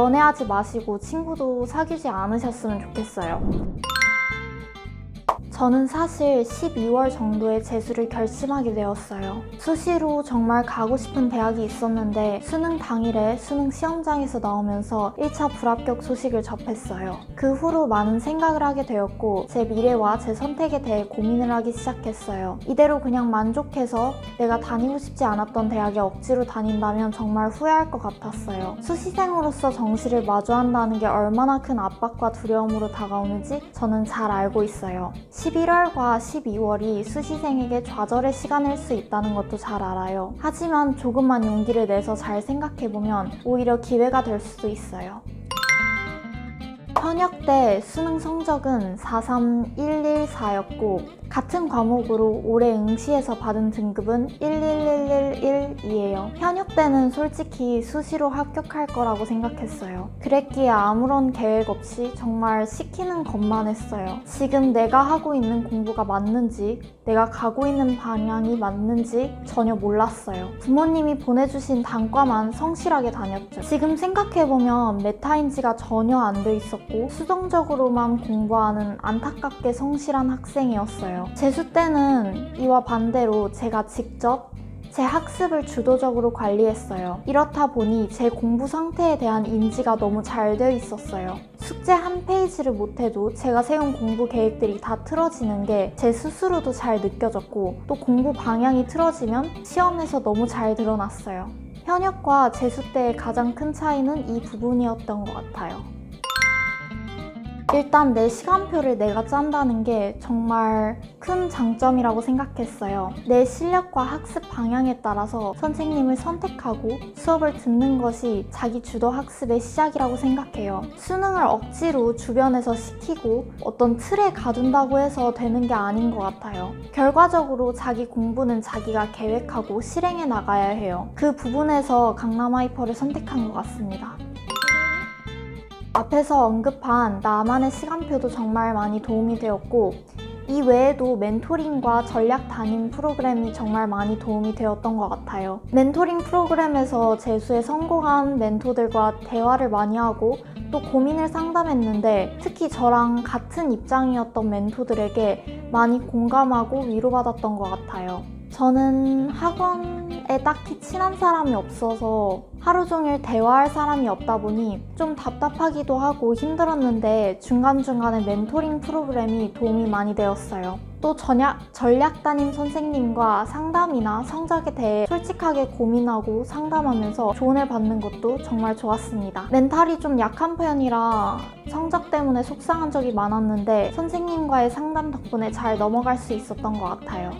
연애하지 마시고 친구도 사귀지 않으셨으면 좋겠어요. 저는 사실 12월 정도에 재수를 결심하게 되었어요. 수시로 정말 가고 싶은 대학이 있었는데 수능 당일에 수능 시험장에서 나오면서 1차 불합격 소식을 접했어요. 그 후로 많은 생각을 하게 되었고 제 미래와 제 선택에 대해 고민을 하기 시작했어요. 이대로 그냥 만족해서 내가 다니고 싶지 않았던 대학에 억지로 다닌다면 정말 후회할 것 같았어요. 수시생으로서 정시를 마주한다는 게 얼마나 큰 압박과 두려움으로 다가오는지 저는 잘 알고 있어요. 11월과 12월이 수시생에게 좌절의 시간일 수 있다는 것도 잘 알아요. 하지만 조금만 용기를 내서 잘 생각해보면 오히려 기회가 될 수도 있어요. 현역 때 수능 성적은 43114였고 같은 과목으로 올해 응시에서 받은 등급은 11111이에요. 현역 때는 솔직히 수시로 합격할 거라고 생각했어요. 그랬기에 아무런 계획 없이 정말 시키는 것만 했어요. 지금 내가 하고 있는 공부가 맞는지, 내가 가고 있는 방향이 맞는지 전혀 몰랐어요. 부모님이 보내주신 단과만 성실하게 다녔죠. 지금 생각해보면 메타인지가 전혀 안 돼 있었고 수동적으로만 공부하는 안타깝게 성실한 학생이었어요. 재수 때는 이와 반대로 제가 직접 제 학습을 주도적으로 관리했어요. 이렇다 보니 제 공부 상태에 대한 인지가 너무 잘 되어 있었어요. 숙제 한 페이지를 못해도 제가 세운 공부 계획들이 다 틀어지는 게 제 스스로도 잘 느껴졌고 또 공부 방향이 틀어지면 시험에서 너무 잘 드러났어요. 현역과 재수 때의 가장 큰 차이는 이 부분이었던 것 같아요. 일단 내 시간표를 내가 짠다는 게 정말 큰 장점이라고 생각했어요. 내 실력과 학습 방향에 따라서 선생님을 선택하고 수업을 듣는 것이 자기 주도 학습의 시작이라고 생각해요. 수능을 억지로 주변에서 시키고 어떤 틀에 가둔다고 해서 되는 게 아닌 것 같아요. 결과적으로 자기 공부는 자기가 계획하고 실행해 나가야 해요. 그 부분에서 강남하이퍼를 선택한 것 같습니다. 앞에서 언급한 나만의 시간표도 정말 많이 도움이 되었고 이 외에도 멘토링과 전략 담임 프로그램이 정말 많이 도움이 되었던 것 같아요. 멘토링 프로그램에서 재수에 성공한 멘토들과 대화를 많이 하고 또 고민을 상담했는데 특히 저랑 같은 입장이었던 멘토들에게 많이 공감하고 위로받았던 것 같아요. 저는 학원에 딱히 친한 사람이 없어서 하루 종일 대화할 사람이 없다 보니 좀 답답하기도 하고 힘들었는데 중간중간에 멘토링 프로그램이 도움이 많이 되었어요. 또 전략 담임 선생님과 상담이나 성적에 대해 솔직하게 고민하고 상담하면서 조언을 받는 것도 정말 좋았습니다. 멘탈이 좀 약한 편이라 성적 때문에 속상한 적이 많았는데 선생님과의 상담 덕분에 잘 넘어갈 수 있었던 것 같아요.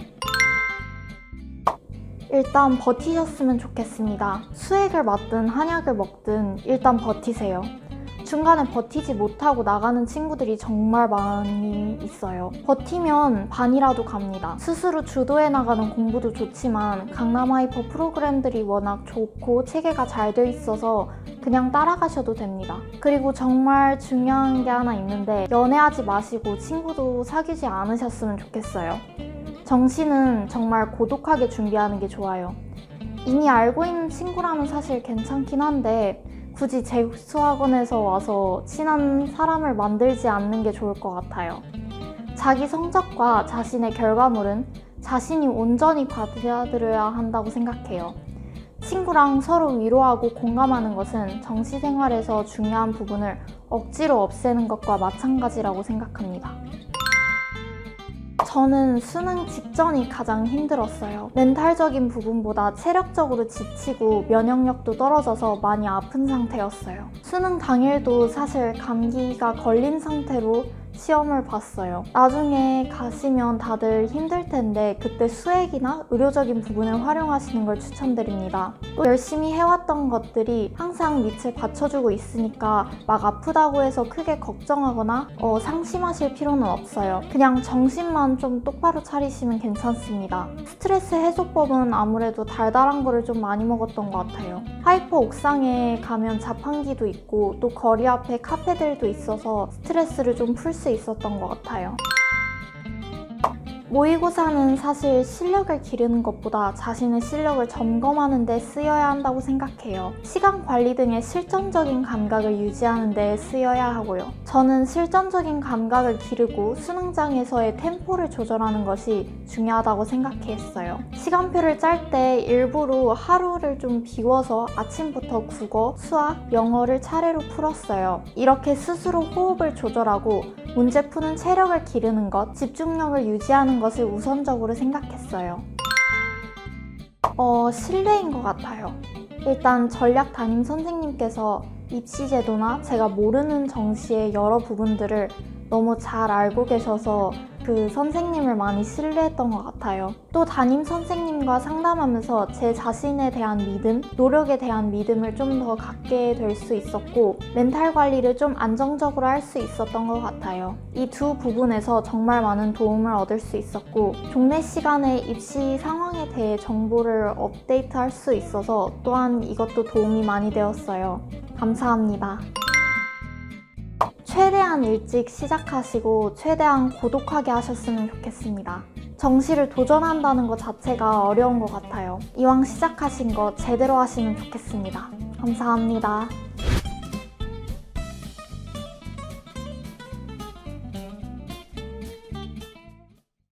일단 버티셨으면 좋겠습니다. 수액을 맞든 한약을 먹든 일단 버티세요. 중간에 버티지 못하고 나가는 친구들이 정말 많이 있어요. 버티면 반이라도 갑니다. 스스로 주도해 나가는 공부도 좋지만 강남하이퍼 프로그램들이 워낙 좋고 체계가 잘 되어 있어서 그냥 따라가셔도 됩니다. 그리고 정말 중요한 게 하나 있는데 연애하지 마시고 친구도 사귀지 않으셨으면 좋겠어요. 정시는 정말 고독하게 준비하는 게 좋아요. 이미 알고 있는 친구라면 사실 괜찮긴 한데 굳이 재수학원에서 와서 친한 사람을 만들지 않는 게 좋을 것 같아요. 자기 성적과 자신의 결과물은 자신이 온전히 받아들여야 한다고 생각해요. 친구랑 서로 위로하고 공감하는 것은 정시 생활에서 중요한 부분을 억지로 없애는 것과 마찬가지라고 생각합니다. 저는 수능 직전이 가장 힘들었어요. 멘탈적인 부분보다 체력적으로 지치고 면역력도 떨어져서 많이 아픈 상태였어요. 수능 당일도 사실 감기가 걸린 상태로 시험을 봤어요. 나중에 가시면 다들 힘들 텐데 그때 수액이나 의료적인 부분을 활용하시는 걸 추천드립니다. 또 열심히 해왔던 것들이 항상 밑을 받쳐주고 있으니까 막 아프다고 해서 크게 걱정하거나 상심하실 필요는 없어요. 그냥 정신만 좀 똑바로 차리시면 괜찮습니다. 스트레스 해소법은 아무래도 달달한 거를 좀 많이 먹었던 것 같아요. 하이퍼 옥상에 가면 자판기도 있고 또 거리 앞에 카페들도 있어서 스트레스를 좀 풀 수 있었던 것 같아요. 모의고사는 사실 실력을 기르는 것보다 자신의 실력을 점검하는 데 쓰여야 한다고 생각해요. 시간 관리 등의 실전적인 감각을 유지하는 데 쓰여야 하고요. 저는 실전적인 감각을 기르고 수능장에서의 템포를 조절하는 것이 중요하다고 생각했어요. 시간표를 짤 때 일부러 하루를 좀 비워서 아침부터 국어, 수학, 영어를 차례로 풀었어요. 이렇게 스스로 호흡을 조절하고 문제 푸는 체력을 기르는 것, 집중력을 유지하는 것을 우선적으로 생각했어요. 신뢰인 것 같아요. 일단 전략 담임 선생님께서 입시 제도나 제가 모르는 정시의 여러 부분들을 너무 잘 알고 계셔서 그 선생님을 많이 신뢰했던 것 같아요. 또 담임 선생님과 상담하면서 제 자신에 대한 믿음, 노력에 대한 믿음을 좀 더 갖게 될 수 있었고 멘탈 관리를 좀 안정적으로 할 수 있었던 것 같아요. 이 두 부분에서 정말 많은 도움을 얻을 수 있었고 종례 시간에 입시 상황에 대해 정보를 업데이트할 수 있어서 또한 이것도 도움이 많이 되었어요. 감사합니다. 최대한 일찍 시작하시고 최대한 고독하게 하셨으면 좋겠습니다. 정시를 도전한다는 것 자체가 어려운 것 같아요. 이왕 시작하신 거 제대로 하시면 좋겠습니다. 감사합니다.